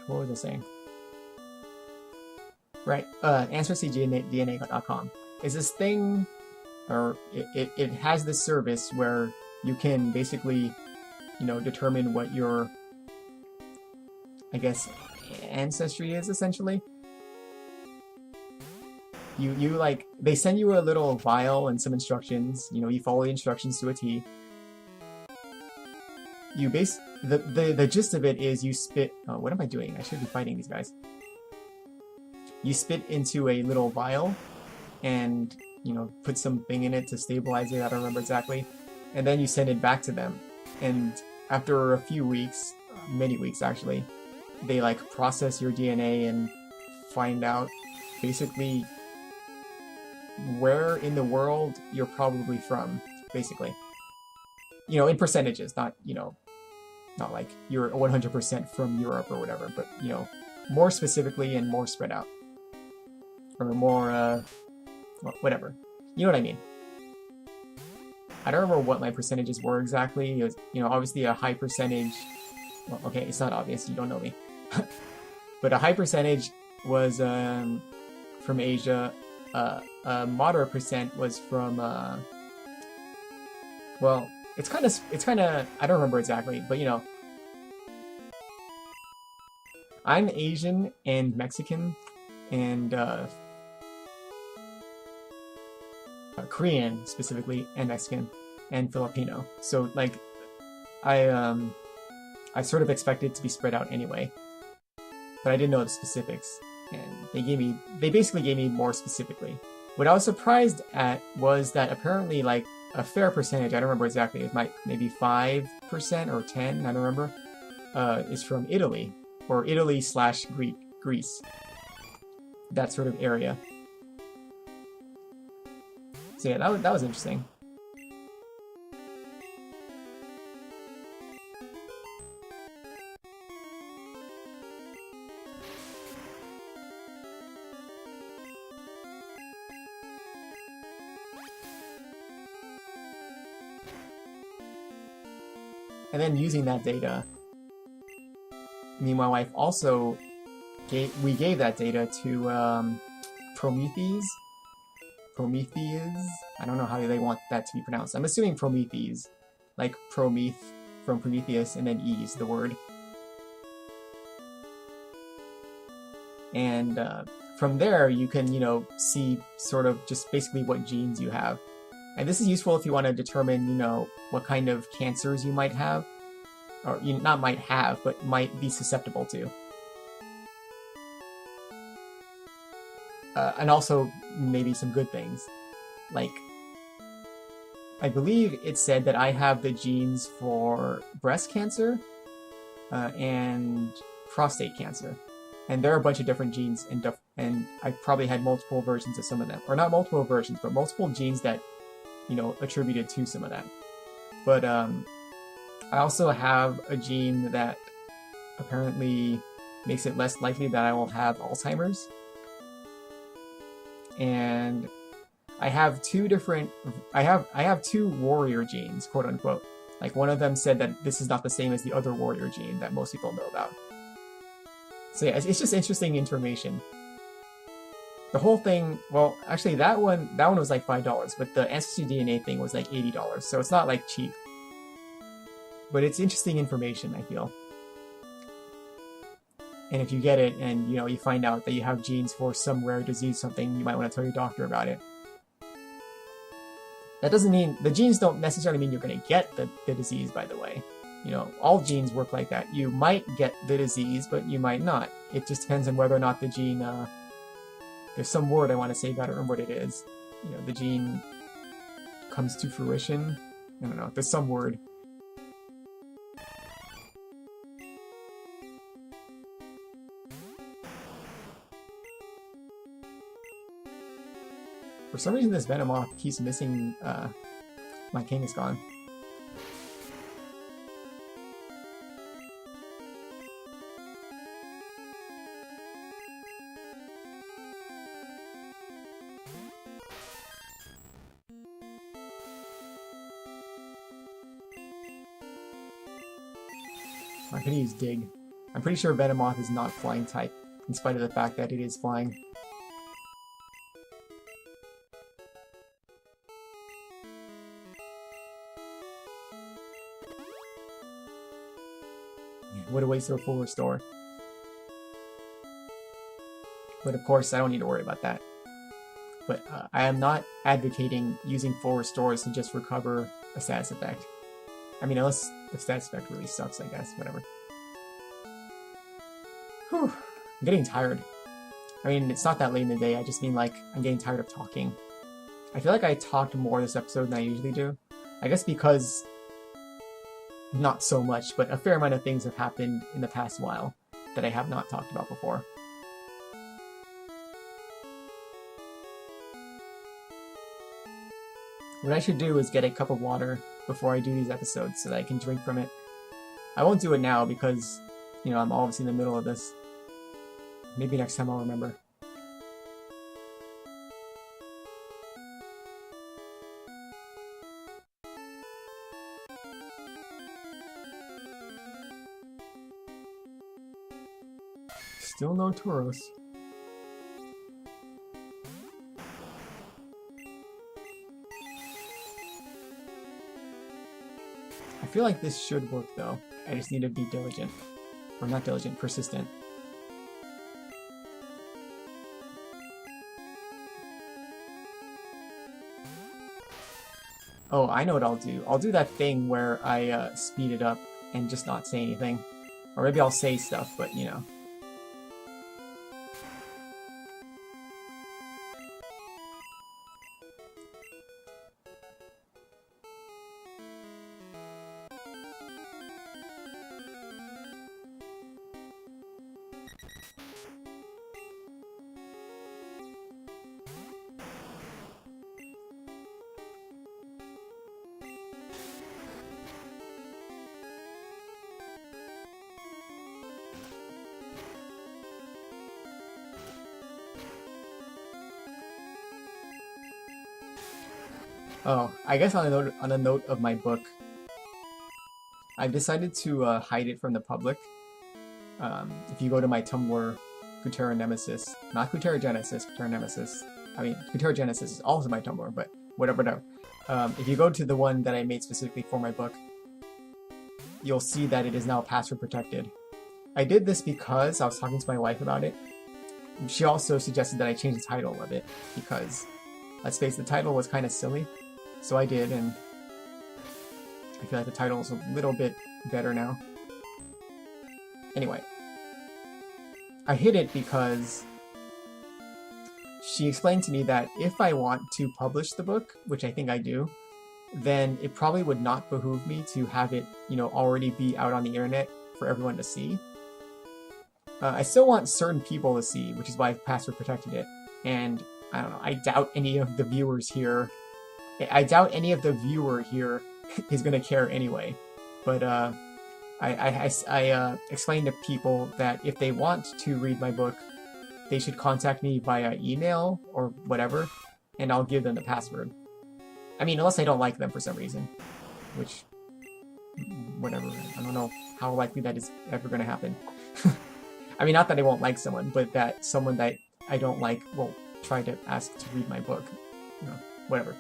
What was I saying? Right, AncestryDNA.com is this thing, or it has this service where you can basically, you know, determine what your, I guess, ancestry is, essentially. You like, they send you a little vial and some instructions, you know, you follow the instructions to a T. You the gist of it is you spit, oh, what am I doing? I should be fighting these guys. You spit into a little vial and, you know, put something in it to stabilize it, I don't remember exactly. And then you send it back to them. And after a few weeks, many weeks actually, they like process your DNA and find out basically where in the world you're probably from, basically. You know, in percentages, not, you know, not like you're 100% from Europe or whatever, but, you know, more specifically and more spread out. Or more, well, whatever. You know what I mean. I don't remember what my percentages were exactly. It was, you know, obviously a high percentage... Well, okay, it's not obvious, you don't know me. But a high percentage was from Asia. A moderate percent was from... well, it's kind of... I don't remember exactly, but, you know... I'm Asian and Mexican and Korean specifically, and Mexican and Filipino. So like I sort of expected it to be spread out anyway, but I didn't know the specifics, and they basically gave me more specifically. What I was surprised at was that apparently like a fair percentage, I don't remember exactly, it might maybe 5% or 10, I don't remember, is from Italy, or Italy/Greece, that sort of area. So yeah, that was interesting. And then using that data, me and my wife also gave that data to Prometheus. I don't know how they want that to be pronounced. I'm assuming Prometheus, like Prometh from Prometheus, and then Ease, the word. And from there, you can, you know, see sort of just basically what genes you have. And this is useful if you want to determine, you know, what kind of cancers you might have. Or, you not might have, but might be susceptible to. And also, maybe some good things. Like, I believe it said that I have the genes for breast cancer and prostate cancer. And there are a bunch of different genes, and I probably had multiple versions of some of them. Or not multiple versions, but multiple genes that, you know, attributed to some of that. But I also have a gene that apparently makes it less likely that I will have Alzheimer's. And I have two warrior genes, quote unquote. Like, one of them said that this is not the same as the other warrior gene that most people know about. So yeah, it's just interesting information. The whole thing, well, actually that one was like $5, but the Ancestry DNA thing was like $80, so it's not like cheap. But it's interesting information, I feel. And if you get it and you find out that you have genes for some rare disease, something, you might want to tell your doctor about it. That doesn't mean the genes don't necessarily mean you're going to get the disease, by the way. All genes work like that. You might get the disease, but you might not. It just depends on whether or not the gene, there's some word I want to say, but I don't remember what it is. The gene comes to fruition. I don't know. There's some word. For some reason, this Venomoth keeps missing my Kangaskhan. I could use Dig. I'm pretty sure Venomoth is not flying type, in spite of the fact that it is flying. What a waste of a full restore. But of course, I don't need to worry about that. But I am not advocating using full restores to just recover a status effect. I mean, unless the status effect really sucks, I guess. Whatever. Whew. I'm getting tired. I mean, it's not that late in the day. I just mean, like, I'm getting tired of talking. I feel like I talked more this episode than I usually do. I guess because... not so much, but a fair amount of things have happened in the past while that I have not talked about before. What I should do is get a cup of water before I do these episodes so that I can drink from it. I won't do it now because, I'm obviously in the middle of this. Maybe next time I'll remember. Still no Tauros. I feel like this should work though. I just need to be diligent. Or not diligent, persistent. Oh, I know what I'll do. I'll do that thing where I speed it up and just not say anything. Or maybe I'll say stuff, but Oh, I guess on a note of my book, I've decided to hide it from the public. If you go to my Tumblr, Kutera Nemesis, not Kutera Genesis, Kutera Nemesis. I mean, Kutera Genesis is also my Tumblr, but whatever. No. If you go to the one that I made specifically for my book, you'll see that it is now password protected. I did this because I was talking to my wife about it. She also suggested that I change the title of it because, let's face it, the title was kind of silly. So I did, and I feel like the title is a little bit better now. Anyway, I hid it because she explained to me that if I want to publish the book, which I think I do, then it probably would not behoove me to have it, already be out on the internet for everyone to see. I still want certain people to see, which is why I've password protected it. And I don't know, I doubt any of the viewers here is going to care anyway. But I explained to people that if they want to read my book, they should contact me via email or whatever, and I'll give them the password. I mean, unless I don't like them for some reason, which, whatever. I don't know how likely that is ever going to happen. I mean, not that I won't like someone, but that someone that I don't like will tried to ask to read my book. You know, whatever.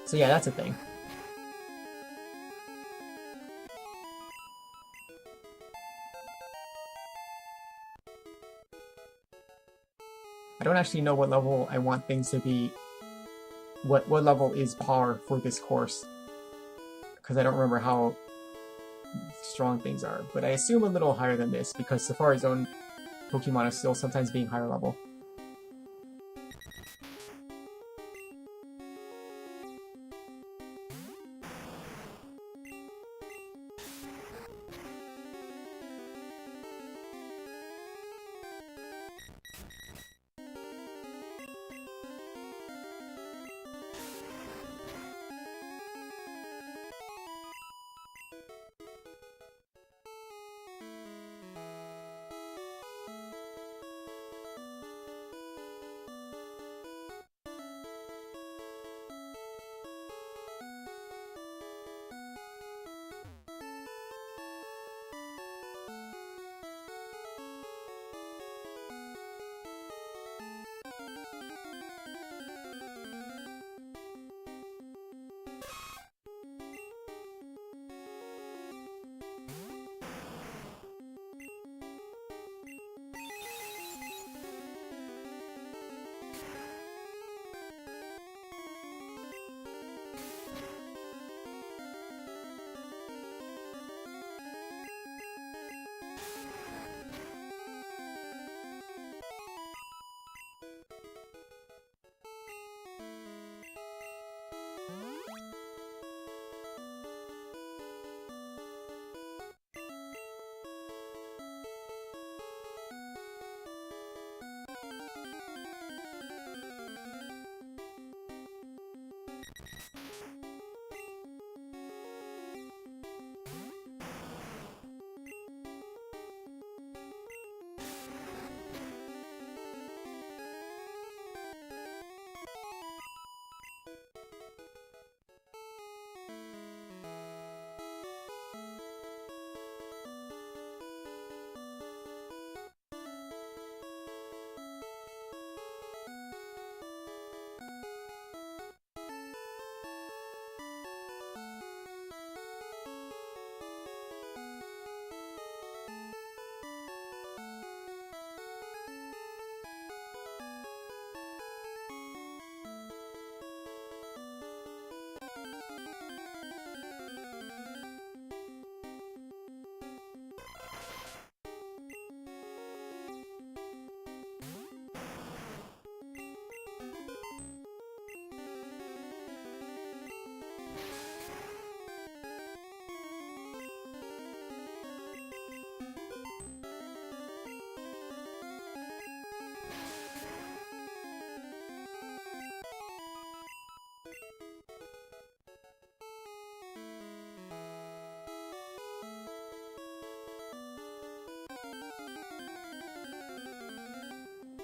So yeah, that's a thing. I don't actually know what level I want things to be. What level is par for this course? Because I don't remember how strong things are. But I assume a little higher than this, because Safari Zone Pokemon is still sometimes being higher level.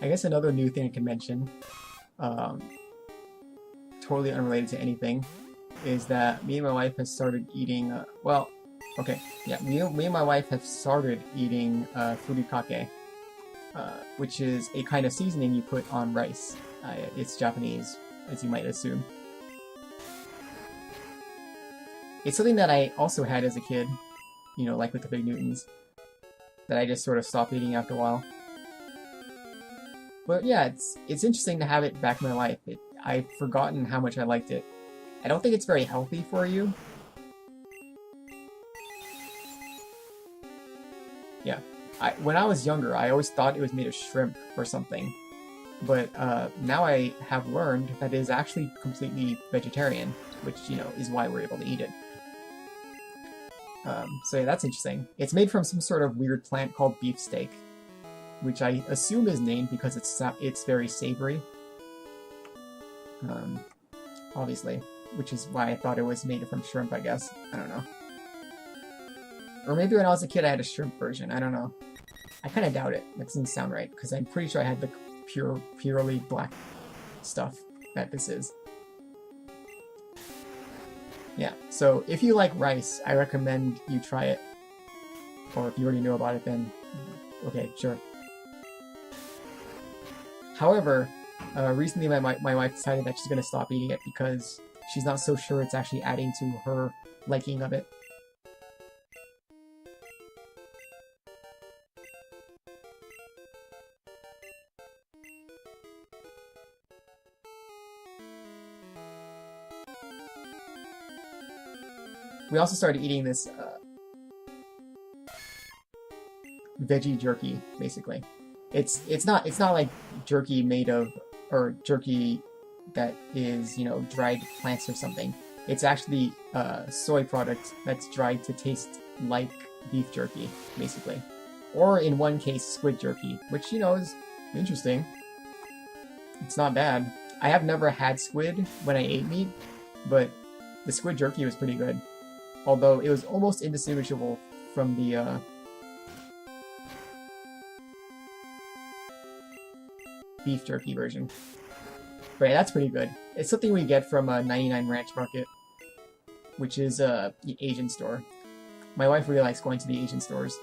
I guess another new thing I can mention, um, totally unrelated to anything, is that me and my wife have started eating, me and my wife have started eating furikake, which is a kind of seasoning you put on rice. It's Japanese, as you might assume. It's something that I also had as a kid, you know, like with the Big Newtons, that I just sort of stopped eating after a while. But yeah, it's interesting to have it back in my life. I've forgotten how much I liked it. I don't think it's very healthy for you. Yeah. When I was younger, I always thought it was made of shrimp or something. But now I have learned that it is actually completely vegetarian, which, you know, is why we're able to eat it. So yeah, that's interesting. It's made from some sort of weird plant called beefsteak, which I assume is named because it's very savory. Obviously, which is why I thought it was made from shrimp, I guess. I don't know. Or maybe when I was a kid I had a shrimp version, I don't know. I kind of doubt it. That doesn't sound right, because I'm pretty sure I had the purely black stuff that this is. Yeah, so if you like rice, I recommend you try it. Or if you already know about it, then okay, sure. However, Recently, my wife decided that she's gonna stop eating it because she's not so sure it's actually adding to her liking of it. We also started eating this veggie jerky, basically. It's not like jerky made of, or jerky that is, you know, dried plants or something. It's actually soy product that's dried to taste like beef jerky, basically. Or in one case, squid jerky, which, you know, is interesting. It's not bad. I have never had squid when I ate meat, but the squid jerky was pretty good. Although it was almost indistinguishable from the beef jerky version. But yeah, that's pretty good. It's something we get from a 99 Ranch Market, which is the Asian store. My wife really likes going to the Asian stores.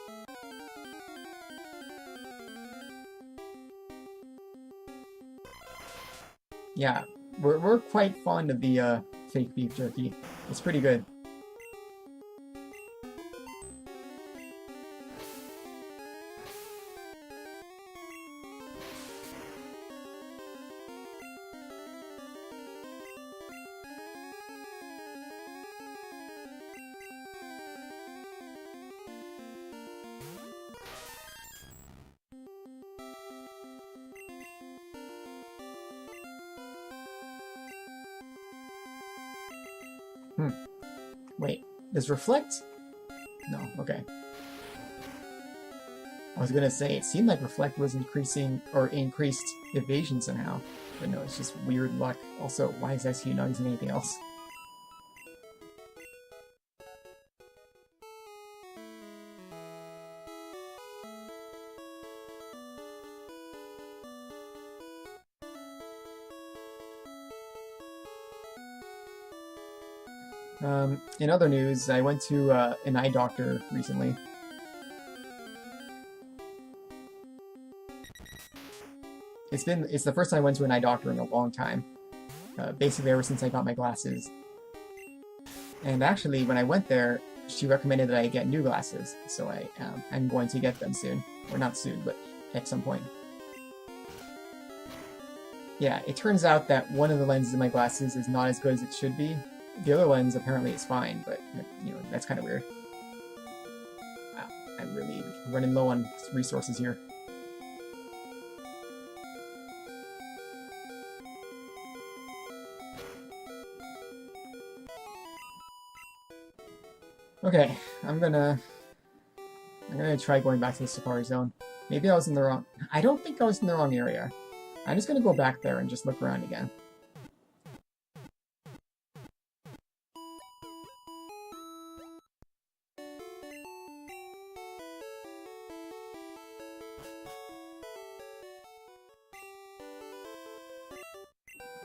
Yeah, we're quite fond of the fake beef jerky. It's pretty good. Wait, does reflect? No, okay. I was gonna say, it seemed like reflect was increasing, or increased evasion somehow. But no, it's just weird luck. Also, why is SU not using anything else? In other news, I went to an eye doctor recently. It's the first time I went to an eye doctor in a long time. Basically ever since I got my glasses. And actually, when I went there, she recommended that I get new glasses, so I'm going to get them soon. Or not soon, but at some point. Yeah, it turns out that one of the lenses in my glasses is not as good as it should be. The other lens apparently is fine, but, you know, that's kind of weird. Wow, I'm really running low on resources here. Okay, I'm gonna try going back to the Safari Zone. Maybe I was in the wrong... I don't think I was in the wrong area. I'm just gonna go back there and just look around again.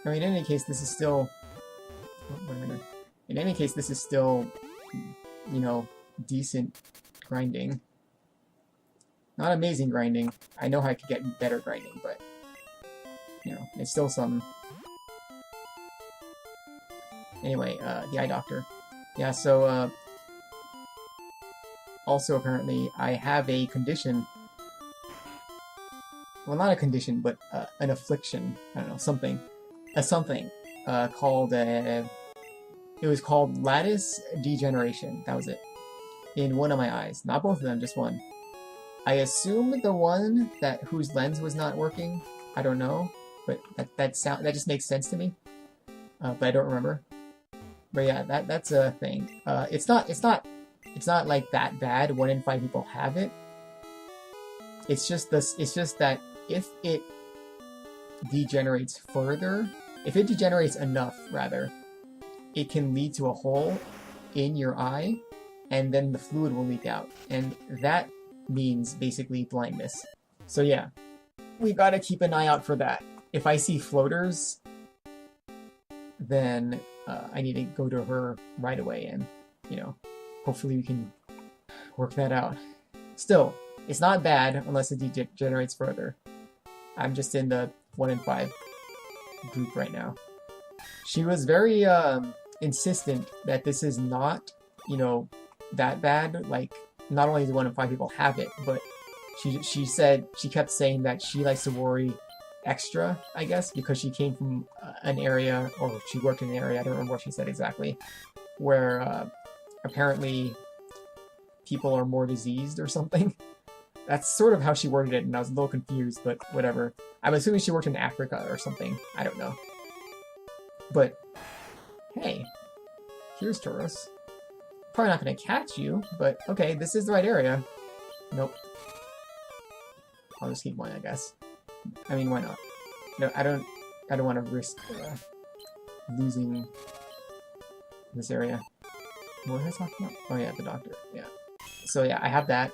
I mean, in any case, this is still... What am I doing? In any case, this is still, you know, decent grinding. Not amazing grinding. I know I could get better grinding, but, you know, it's still some... Anyway, the eye doctor. Yeah, so, also apparently, I have a condition. Well, not a condition, but an affliction. I don't know, something. Called it was called lattice degeneration. That was it. In one of my eyes. Not both of them, just one. I assume the one whose lens was not working. I don't know, but that just makes sense to me. But I don't remember. But yeah, that's a thing. It's not like that bad. 1 in 5 people have it. It's just that if it degenerates further, if it degenerates enough, rather, it can lead to a hole in your eye, and then the fluid will leak out. And that means basically blindness. So yeah, we gotta keep an eye out for that. If I see floaters, then I need to go to her right away, and, you know, hopefully we can work that out. Still, it's not bad unless it degenerates further. I'm just in the 1 in 5. group right now. She was very insistent that this is not, you know, that bad. Like, not only do 1 in 5 people have it, but she said she kept saying that she likes to worry extra, I guess, because she came from an area, or she worked in an area, I don't remember what she said exactly, where apparently people are more diseased or something. That's sort of how she worded it, and I was a little confused, but whatever. I'm assuming she worked in Africa or something. I don't know. But, hey, here's Tauros. Probably not going to catch you, but okay, this is the right area. Nope. I'll just keep going, I guess. I mean, why not? No, I don't want to risk losing this area. What was I talking about? Oh yeah, the doctor. Yeah. So yeah, I have that.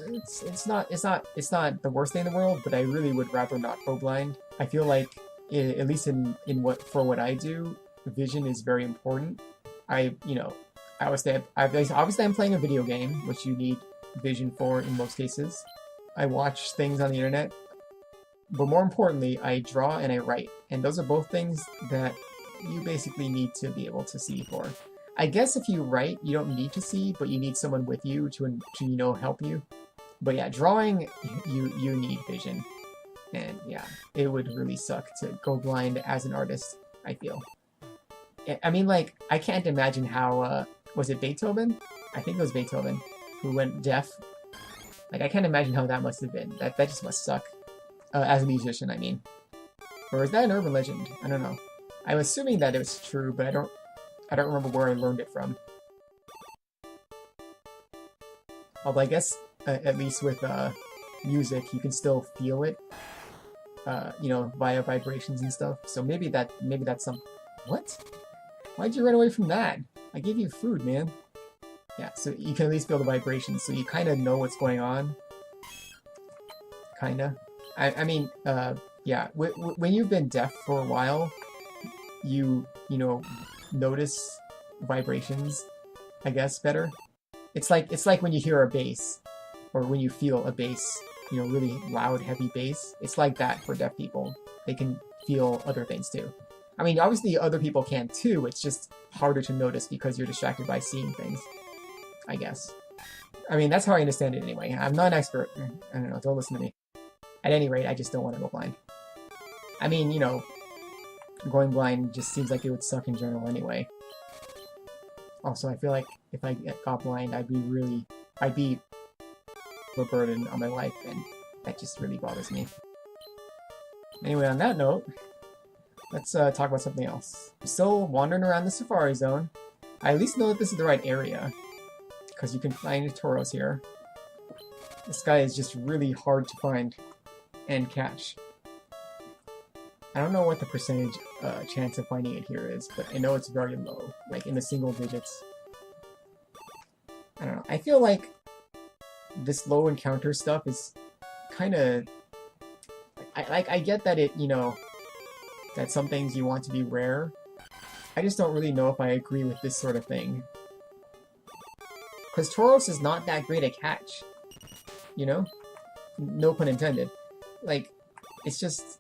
It's not the worst thing in the world, but I really would rather not go blind. I feel like, at least in what I do, vision is very important. Obviously I'm playing a video game, which you need vision for in most cases. I watch things on the internet, but more importantly, I draw and I write, and those are both things that you basically need to be able to see for. I guess if you write, you don't need to see, but you need someone with you to help you. But yeah, drawing, you need vision. And yeah, it would really suck to go blind as an artist, I feel. I mean, like, I can't imagine how, was it Beethoven? I think it was Beethoven, who went deaf. Like, I can't imagine how that must have been. That just must suck. As a musician, I mean. Or is that an urban legend? I don't know. I'm assuming that it was true, but I don't remember where I learned it from. Although I guess, at least with music, you can still feel it, via vibrations and stuff. So maybe that's some... What? Why'd you run away from that? I gave you food, man. Yeah, so you can at least feel the vibrations, so you kind of know what's going on. Kinda. I mean, yeah, when you've been deaf for a while, you notice vibrations, I guess, better. It's like when you hear a bass, or when you feel a bass, really loud, heavy bass. It's like that for deaf people. They can feel other things too. I mean, obviously other people can too, it's just harder to notice because you're distracted by seeing things, I guess. I mean, that's how I understand it anyway. I'm not an expert. I don't know, don't listen to me. At any rate, I just don't want to go blind. I mean, going blind just seems like it would suck in general anyway. Also, I feel like if I got blind, I'd be a burden on my life, and that just really bothers me. Anyway, on that note, let's talk about something else. I'm still wandering around the Safari Zone. I at least know that this is the right area, because you can find Tauros here. This guy is just really hard to find and catch. I don't know what the percentage chance of finding it here is, but I know it's very low, like in the single digits. I don't know. I feel like this low encounter stuff is kind of... I get that it, that some things you want to be rare. I just don't really know if I agree with this sort of thing. Because Tauros is not that great a catch. No pun intended. Like, it's just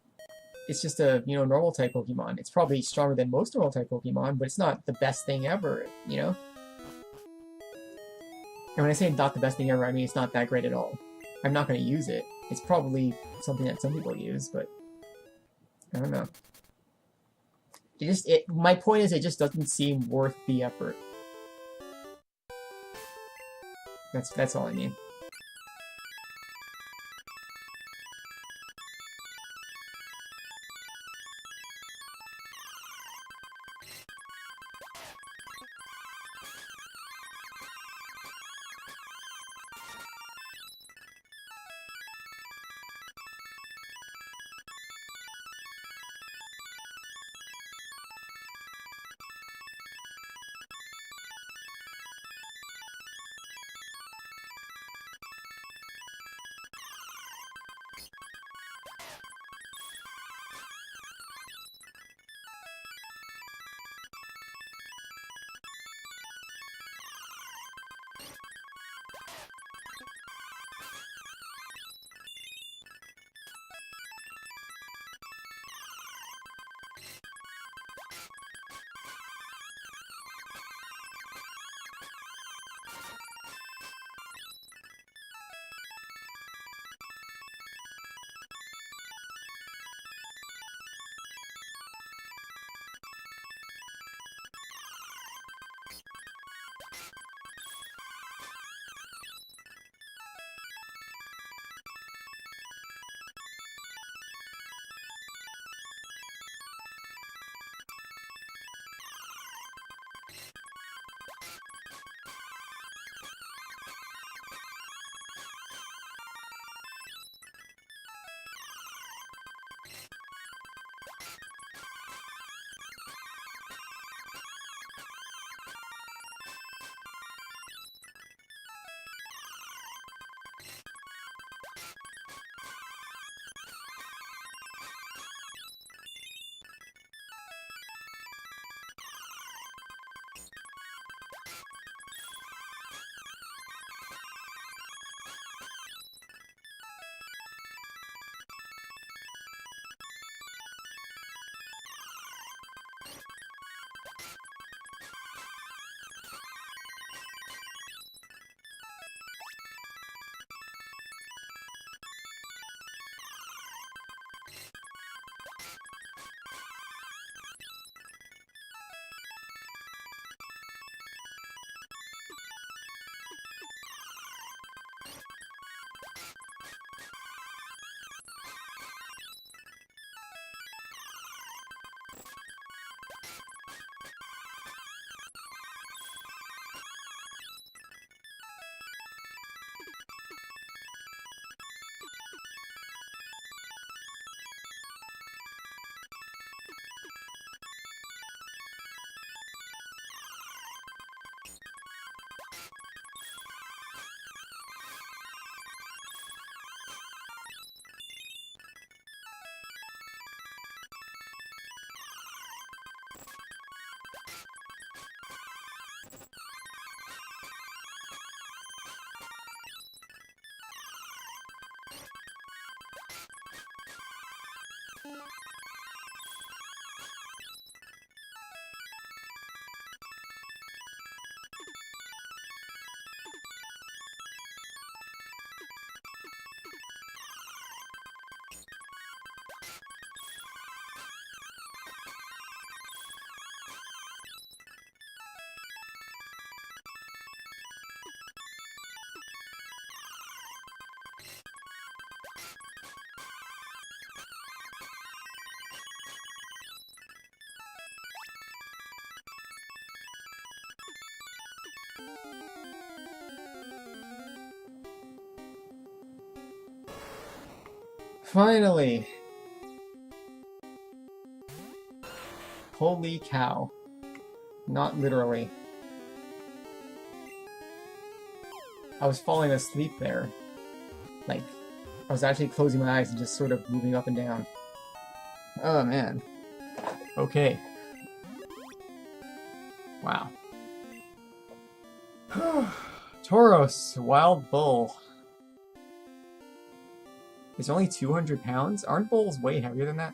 a, normal type Pokemon. It's probably stronger than most normal type Pokemon, but it's not the best thing ever, And when I say not the best thing ever, I mean it's not that great at all. I'm not going to use it. It's probably something that some people use, but I don't know. My point is, it just doesn't seem worth the effort. That's all I mean. Finally! Holy cow. Not literally. I was falling asleep there. Like, I was actually closing my eyes and just sort of moving up and down. Oh, man. Okay. Wow. Tauros, wild bull. It's only 200 pounds? Aren't bulls way heavier than that?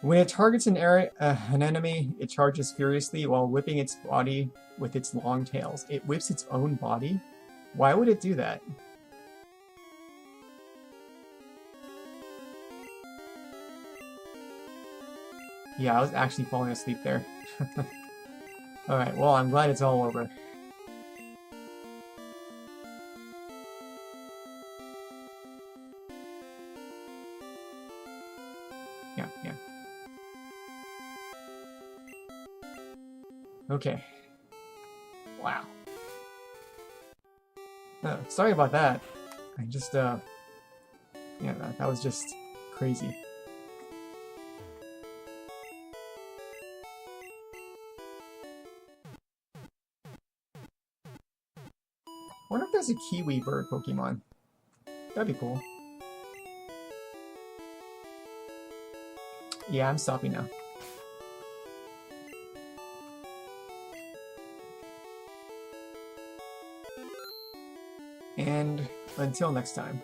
When it targets an enemy, it charges furiously while whipping its body with its long tails. It whips its own body? Why would it do that? Yeah, I was actually falling asleep there. Alright, well, I'm glad it's all over. Yeah. Okay. Wow. Sorry about that. I just, yeah, that was just crazy. I wonder if there's a kiwi bird Pokemon. That'd be cool. Yeah, I'm stopping now. And until next time.